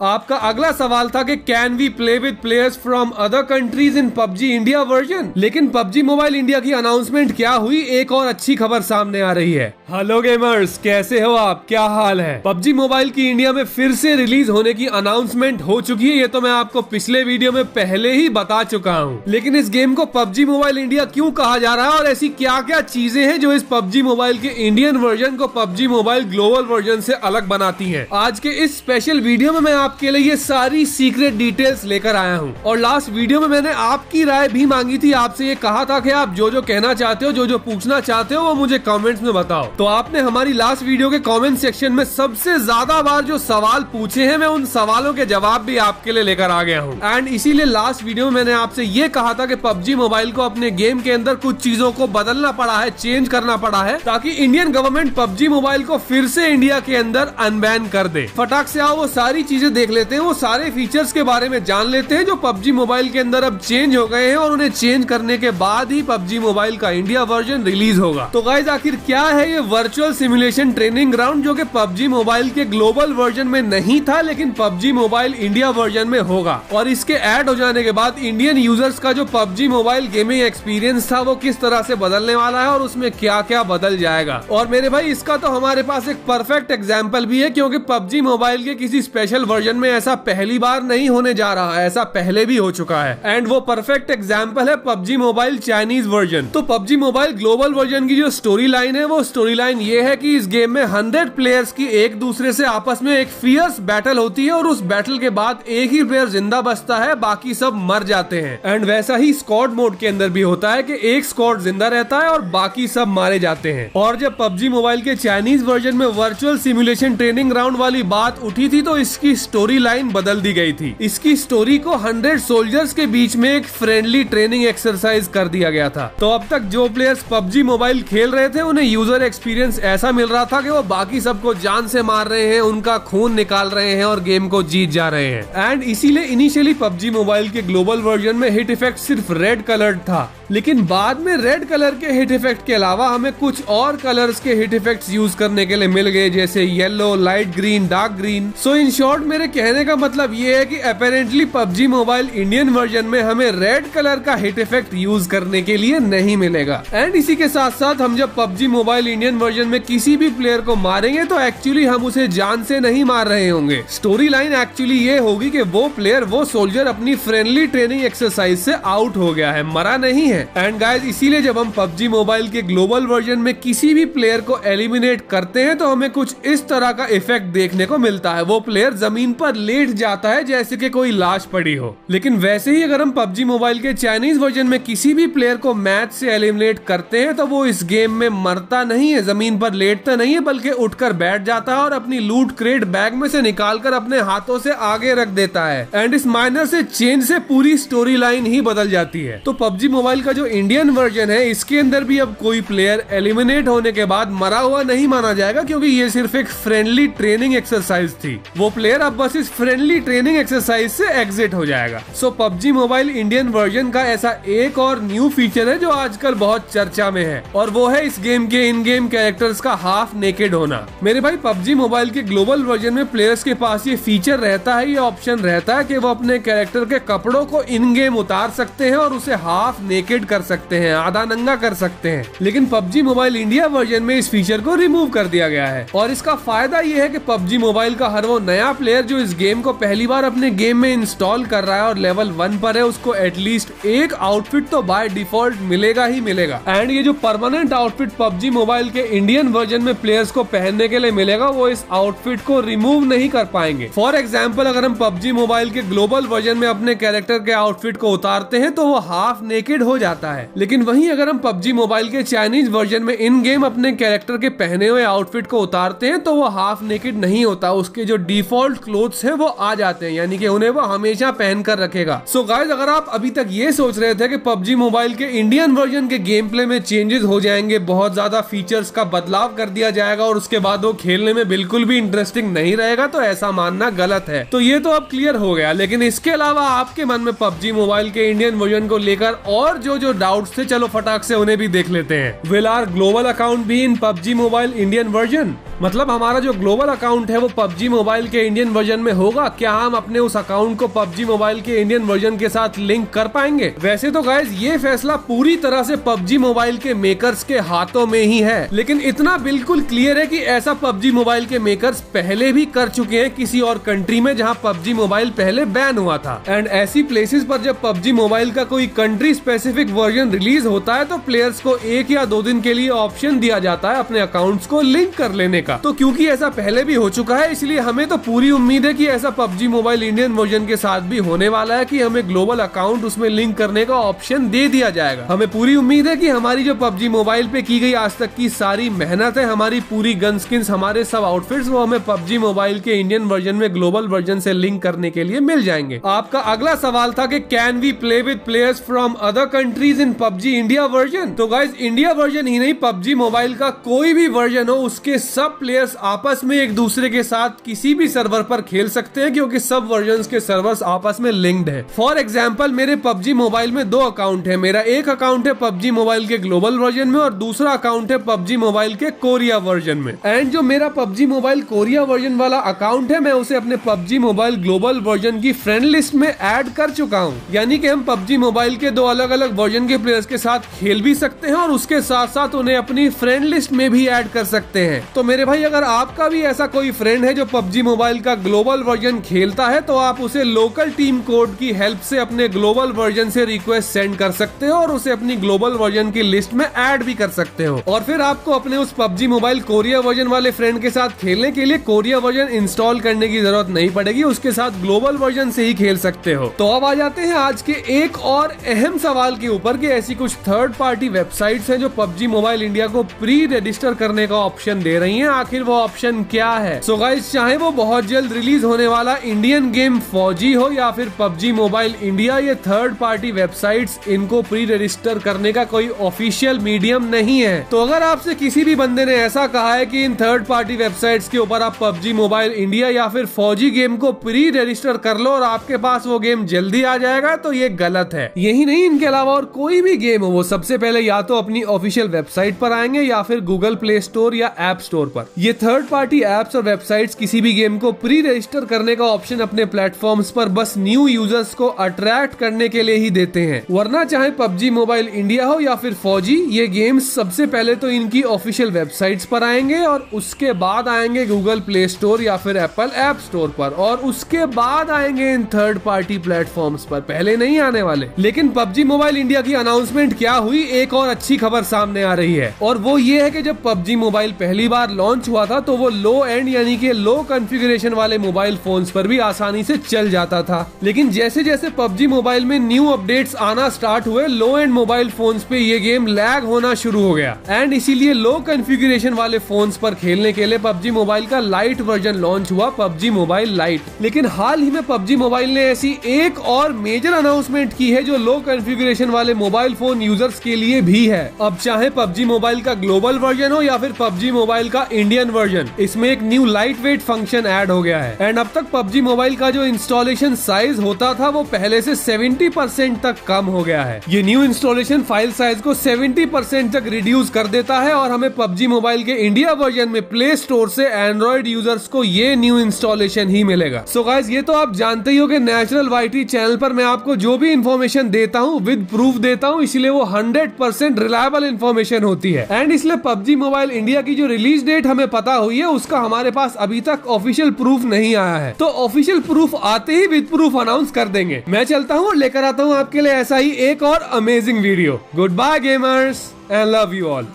आपका अगला सवाल था कि can we play with players from other countries in PUBG India version. लेकिन पबजी मोबाइल इंडिया की अनाउंसमेंट क्या हुई, एक और अच्छी खबर सामने आ रही है। हेलो गेमर्स, कैसे हो आप, क्या हाल है। पबजी मोबाइल की इंडिया में फिर से रिलीज होने की अनाउंसमेंट हो चुकी है। ये तो मैं आपको पिछले वीडियो में पहले ही बता चुका हूँ। लेकिन इस गेम को पबजी मोबाइल इंडिया क्यों कहा जा रहा है और ऐसी क्या क्या चीजें हैं जो इस पबजी मोबाइल के इंडियन वर्जन को पबजी मोबाइल ग्लोबल वर्जन से अलग बनाती हैं। आज के इस स्पेशल वीडियो में मैं आपके लिए ये सारी सीक्रेट डिटेल्स लेकर आया हूँ। और लास्ट वीडियो में मैंने आपकी राय भी मांगी थी, आपसे ये कहा था कि आप जो जो कहना चाहते हो, जो जो पूछना चाहते हो वो मुझे कमेंट्स में बताओ। तो आपने हमारी लास्ट वीडियो के कमेंट सेक्शन में सबसे ज्यादा बार जो सवाल पूछे हैं, मैं उन सवालों के जवाब भी आपके लिए लेकर आ गया हूँ। एंड इसीलिए लास्ट वीडियो में मैंने आपसे ये कहा था कि पबजी मोबाइल को अपने गेम के अंदर कुछ चीजों को बदलना पड़ा है, चेंज करना पड़ा है, ताकि इंडियन गवर्नमेंट पबजी मोबाइल को फिर से इंडिया के अंदर अनबैन कर दे। फटाक से आओ वो सारी चीजें देख लेते हैं, वो सारे फीचर्स के बारे में जान लेते हैं जो पबजी मोबाइल के अंदर अब चेंज हो गए हैं और उन्हें चेंज करने के बाद ही पबजी मोबाइल का इंडिया वर्जन रिलीज होगा। तो गाइस, आखिर क्या है ये वर्चुअल सिमुलेशन ट्रेनिंग ग्राउंड जो कि पबजी मोबाइल के ग्लोबल वर्जन में नहीं था लेकिन पबजी मोबाइल इंडिया वर्जन में होगा। और इसके ऐड हो जाने के बाद इंडियन यूजर्स का जो पबजी मोबाइल गेमिंग एक्सपीरियंस था वो किस तरह से बदलने वाला है और उसमें क्या क्या बदल जाएगा। और मेरे भाई, इसका तो हमारे पास एक परफेक्ट एग्जाम्पल भी है, क्योंकि पबजी मोबाइल के किसी स्पेशल वर्जन में ऐसा पहली बार नहीं होने जा रहा है, ऐसा पहले भी हो चुका है। एंड वो परफेक्ट एग्जाम्पल है पबजी मोबाइल चाइनीज वर्जन। तो पबजी मोबाइल ग्लोबल वर्जन की जो स्टोरी लाइन है, वो स्टोरी लाइन ये है कि इस गेम में 100 प्लेयर्स की एक दूसरे से आपस में एक फियर्स बैटल होती है और उस बैटल के बाद एक ही प्लेयर जिंदा बचता है, बाकी सब मर जाते हैं। एंड वैसा ही स्क्वाड मोड के अंदर भी होता है कि एक स्क्वाड जिंदा रहता है और बाकी सब मारे जाते हैं। और जब पबजी मोबाइल के चाइनीज वर्जन में वर्चुअल सिमुलेशन ट्रेनिंग ग्राउंड वाली बात उठी थी तो इसकी स्टोरी लाइन बदल दी गई थी। इसकी स्टोरी को 100 सोल्जर्स के बीच में एक फ्रेंडली ट्रेनिंग एक्सरसाइज कर दिया गया था। तो अब तक जो प्लेयर्स पबजी मोबाइल खेल रहे थे उन्हें यूजर एक्सपीरियंस ऐसा मिल रहा था कि वो बाकी सबको जान से मार रहे हैं, उनका खून निकाल रहे हैं और गेम को जीत जा रहे हैं। एंड इसीलिए इनिशियली पबजी मोबाइल के ग्लोबल वर्जन में हिट इफेक्ट सिर्फ रेड कलर्ड था, लेकिन बाद में रेड कलर के हिट इफेक्ट के अलावा हमें कुछ और कलर्स के हिट इफेक्ट्स यूज करने के लिए मिल गए, जैसे yellow, light green, dark green. So in short मेरे कहने का मतलब ये है कि apparently PUBG mobile Indian version में हमें रेड कलर का हिट इफेक्ट यूज करने के लिए नहीं मिलेगा। एंड इसी के साथ साथ हम जब पबजी मोबाइल इंडियन वर्जन में किसी भी प्लेयर को मारेंगे तो एक्चुअली हम उसे जान से नहीं मार रहे होंगे। स्टोरी लाइन एक्चुअली ये होगी कि वो प्लेयर, वो सोल्जर अपनी फ्रेंडली ट्रेनिंग एक्सरसाइज से आउट हो गया है, मरा नहीं है। एंड गाइस, इसीलिए जब हम पबजी मोबाइल के ग्लोबल वर्जन में किसी भी प्लेयर को एलिमिनेट करते हैं तो हमें कुछ इस तरह का इफेक्ट देखने को मिलता है। वो प्लेयर जमीन पर लेट जाता है जैसे कि कोई लाश पड़ी हो। लेकिन वैसे ही अगर हम पबजी मोबाइल के चाइनीज वर्जन में किसी भी प्लेयर को मैच से एलिमिनेट करते हैं तो वो इस गेम में मरता नहीं है, जमीन पर लेटता नहीं है, बल्कि उठकर बैठ जाता है और अपनी लूट क्रेट बैग में से निकालकर अपने हाथों से आगे रख देता है। एंड इस माइनर से चेंज से पूरी स्टोरी लाइन ही बदल जाती है। तो पबजी मोबाइल का जो इंडियन वर्जन है, इसके अंदर भी अब कोई प्लेयर एलिमिनेट होने के बाद मरा हुआ नहीं माना जाएगा, क्योंकि ये सिर्फ एक फ्रेंडली ट्रेनिंग एक्सरसाइज थी। वो प्लेयर अब बस इस फ्रेंडली ट्रेनिंग एक्सरसाइज से एग्जिट हो जाएगा। सो पबजी मोबाइल इंडियन वर्जन का ऐसा एक और न्यू फीचर है जो आजकल बहुत चर्चा में है, और वो है इस गेम के इन गेम कैरेक्टर्स का हाफ नेकेड होना। मेरे भाई, पबजी मोबाइल के ग्लोबल वर्जन में प्लेयर्स के पास ये फीचर रहता है, ये ऑप्शन रहता है कि वो अपने कैरेक्टर के कपड़ों को इन गेम उतार सकते हैं और उसे हाफ नेकेड कर सकते हैं, आधा नंगा कर सकते हैं। लेकिन पबजी मोबाइल इंडिया वर्जन में इस फीचर को रिमूव कर दिया गया है। और इसका फायदा ये है कि पबजी मोबाइल का हर वो नया प्लेयर जो इस गेम को पहली बार अपने गेम में इंस्टॉल कर रहा है और लेवल 1 पर है, उसको एटलीस्ट एक आउटफिट तो बाय डिफॉल्ट मिलेगा ही मिलेगा। एंड ये जो परमानेंट आउटफिट पबजी मोबाइल के इंडियन वर्जन में प्लेयर्स को पहनने के लिए मिलेगा, वो इस आउटफिट को रिमूव नहीं कर पाएंगे। फॉर एग्जाम्पल, अगर हम पबजी मोबाइल के ग्लोबल वर्जन में अपने कैरेक्टर के आउटफिट को उतारते हैं तो वो हाफ नेकेड हो जाता है। लेकिन वहीं अगर हम पबजी मोबाइल के चाइनीज वर्जन में इन गेम अपने कैरेक्टर के पहने हुए आउटफिट को उतारते हैं तो वो हाफ नेकेड नहीं होता, उसके जो डिफॉल्ट क्लोथ्स है वो आ जाते हैं, यानी कि उन्हें वो हमेशा पहन कर रखेगा। सो गाइस, अगर आप अभी तक ये सोच रहे थे कि पबजी मोबाइल के इंडियन वर्जन के गेम प्ले में चेंजेस हो जाएंगे, बहुत ज्यादा फीचर्स का बदलाव कर दिया जाएगा और उसके बाद वो खेलने में बिल्कुल भी इंटरेस्टिंग नहीं रहेगा, तो ऐसा मानना गलत है। तो ये तो अब क्लियर हो गया। लेकिन इसके अलावा आपके मन में पबजी मोबाइल के इंडियन वर्जन को लेकर और जो जो डाउट्स थे चलो फटाक से उन्हें भी देख लेते हैं। Will our global account be in PUBG mobile Indian version? मतलब हमारा जो ग्लोबल अकाउंट है वो पबजी मोबाइल के इंडियन वर्जन में होगा? क्या हम अपने उस अकाउंट को पबजी मोबाइल के इंडियन वर्जन के साथ लिंक कर पाएंगे? वैसे तो गाइस ये फैसला पूरी तरह से पबजी मोबाइल के मेकर्स के हाथों में ही है, लेकिन इतना बिल्कुल क्लियर है कि ऐसा पबजी मोबाइल के मेकर्स पहले भी कर चुके हैं किसी और कंट्री में जहां पबजी मोबाइल पहले बैन हुआ था। एंड ऐसी प्लेसेस पर जब पबजी मोबाइल का कोई कंट्री स्पेसिफिक वर्जन रिलीज होता है तो प्लेयर्स को 1 या 2 दिन के लिए ऑप्शन दिया जाता है अपने अकाउंट्स को लिंक कर लेने का। तो क्योंकि ऐसा पहले भी हो चुका है इसलिए हमें तो पूरी उम्मीद है कि ऐसा पबजी मोबाइल इंडियन वर्जन के साथ भी होने वाला है कि हमें ग्लोबल अकाउंट उसमें लिंक करने का ऑप्शन दे दिया जाएगा। हमें पूरी उम्मीद है कि हमारी जो पबजी मोबाइल पे की गई आज तक की सारी मेहनत है, हमारी पूरी गन स्किन्स, हमारे सब आउटफिट्स, वो हमें पबजी मोबाइल के इंडियन वर्जन में ग्लोबल वर्जन से लिंक करने के लिए मिल जाएंगे। आपका अगला सवाल था कि can we play with players from other countries in PUBG India version? तो गाइस इंडिया वर्जन ही नहीं, पबजी मोबाइल का कोई भी वर्जन हो उसके सब प्लेयर्स आपस में एक दूसरे के साथ किसी भी सर्वर पर खेल सकते हैं क्योंकि सब वर्जन्स के सर्वर्स आपस में लिंक्ड है। फॉर एग्जांपल मेरे पबजी मोबाइल में 2 अकाउंट है। मेरा एक अकाउंट है पबजी मोबाइल के ग्लोबल वर्जन में और दूसरा अकाउंट है पबजी मोबाइल के कोरिया वर्जन में। एंड जो मेरा पबजी मोबाइल कोरिया वर्जन वाला अकाउंट है मैं उसे अपने पबजी मोबाइल ग्लोबल वर्जन की फ्रेंड लिस्ट में ऐड कर चुका हूँ। यानी कि हम पबजी मोबाइल के 2 अलग अलग वर्जन के प्लेयर्स के साथ खेल भी सकते हैं और उसके साथ साथ उन्हें अपनी फ्रेंड लिस्ट में भी ऐड कर सकते हैं। तो मेरे भाई अगर आपका भी ऐसा कोई फ्रेंड है जो पबजी मोबाइल का ग्लोबल वर्जन खेलता है तो आप उसे लोकल टीम कोड की हेल्प से अपने ग्लोबल वर्जन से रिक्वेस्ट सेंड कर सकते हो और उसे अपनी ग्लोबल वर्जन की लिस्ट में ऐड भी कर सकते हो। और फिर आपको अपने उस पबजी मोबाइल कोरिया वर्जन वाले फ्रेंड के साथ खेलने के लिए कोरिया वर्जन इंस्टॉल करने की जरूरत नहीं पड़ेगी, उसके साथ ग्लोबल वर्जन से ही खेल सकते हो। तो अब आ जाते हैं आज के एक और अहम सवाल के ऊपर कि ऐसी कुछ थर्ड पार्टी वेबसाइट्स हैं जो पबजी मोबाइल इंडिया को प्री रजिस्टर करने का ऑप्शन दे रही हैं। आखिर वो ऑप्शन क्या है? सो गाइस चाहे वो बहुत जल्द रिलीज होने वाला इंडियन गेम फौजी हो या फिर पबजी मोबाइल इंडिया, ये थर्ड पार्टी वेबसाइट्स इनको प्री रजिस्टर करने का कोई ऑफिशियल मीडियम नहीं है। तो अगर आपसे किसी भी बंदे ने ऐसा कहा है कि इन थर्ड पार्टी वेबसाइट्स के ऊपर आप पबजी मोबाइल इंडिया या फिर फौजी गेम को प्री रजिस्टर कर लो और आपके पास वो गेम जल्दी आ जाएगा, तो ये गलत है। यही नहीं, इनके अलावा और कोई भी गेम हो वो सबसे पहले या तो अपनी ऑफिशियल वेबसाइट पर आएंगे या फिर गूगल प्ले स्टोर या ऐप स्टोर पर। ये थर्ड पार्टी एप्स और वेबसाइट्स किसी भी गेम को प्री रजिस्टर करने का ऑप्शन अपने प्लेटफॉर्म्स पर बस न्यू यूजर्स को अट्रैक्ट करने के लिए ही देते हैं। वरना चाहे पबजी मोबाइल इंडिया हो या फिर फौजी, ये गेम्स सबसे पहले तो इनकी ऑफिशियल वेबसाइट्स पर आएंगे और उसके बाद आएंगे गूगल प्ले स्टोर या फिर एप्पल ऐप स्टोर पर और उसके बाद आएंगे इन थर्ड पार्टी प्लेटफॉर्म्स पर, पहले नहीं आने वाले। लेकिन पबजी मोबाइल इंडिया की अनाउंसमेंट क्या हुई, एक और अच्छी खबर सामने आ रही है और वो ये है कि जब पबजी मोबाइल पहली बार लॉन्च हुआ था तो वो लो एंड यानी कि लो कॉन्फ़िगरेशन वाले मोबाइल फोन्स पर भी आसानी से चल जाता था। लेकिन जैसे जैसे पबजी मोबाइल में न्यू अपडेट्स आना स्टार्ट हुए, लो एंड मोबाइल फोन्स पे ये गेम लैग होना शुरू हो गया एंड इसीलिए लो कॉन्फ़िगरेशन वाले फोन्स पर खेलने के लिए पबजी मोबाइल का लाइट वर्जन लॉन्च हुआ, पबजी मोबाइल लाइट। लेकिन हाल ही में पबजी मोबाइल ने ऐसी एक और मेजर अनाउंसमेंट की है जो लो कॉन्फ़िगरेशन वाले मोबाइल फोन यूजर्स के लिए भी है। अब चाहे पबजी मोबाइल का ग्लोबल वर्जन हो या फिर पबजी मोबाइल का इंडियन वर्जन, इसमें एक new light weight function add हो गया है एंड अब तक पबजी मोबाइल का जो इंस्टॉलेशन साइज होता था वो पहले से 70% तक कम हो गया है। ये न्यू इंस्टॉलेशन फाइल साइज को 70% तक रिड्यूस कर देता है और हमें पबजी मोबाइल के इंडिया वर्जन में प्ले स्टोर से एंड्रॉइड यूजर्स को ये न्यू इंस्टॉलेशन ही मिलेगा। सो गाइस ये तो आप जानते ही हो कि नेचुरल वाईटी चैनल पर मैं आपको जो भी इंफॉर्मेशन देता हूँ विद प्रूफ देता हूँ, इसलिए वो 100% रिलायबल इंफॉर्मेशन होती है एंड इसलिए पबजी मोबाइल इंडिया की जो रिलीज डेट हमें पता हुई है उसका हमारे पास अभी तक ऑफिशियल प्रूफ नहीं आया है। तो ऑफिशियल प्रूफ आते ही विद प्रूफ अनाउंस कर देंगे। मैं चलता हूँ और लेकर आता हूँ आपके लिए ऐसा ही एक और amazing video. Goodbye gamers and love you all.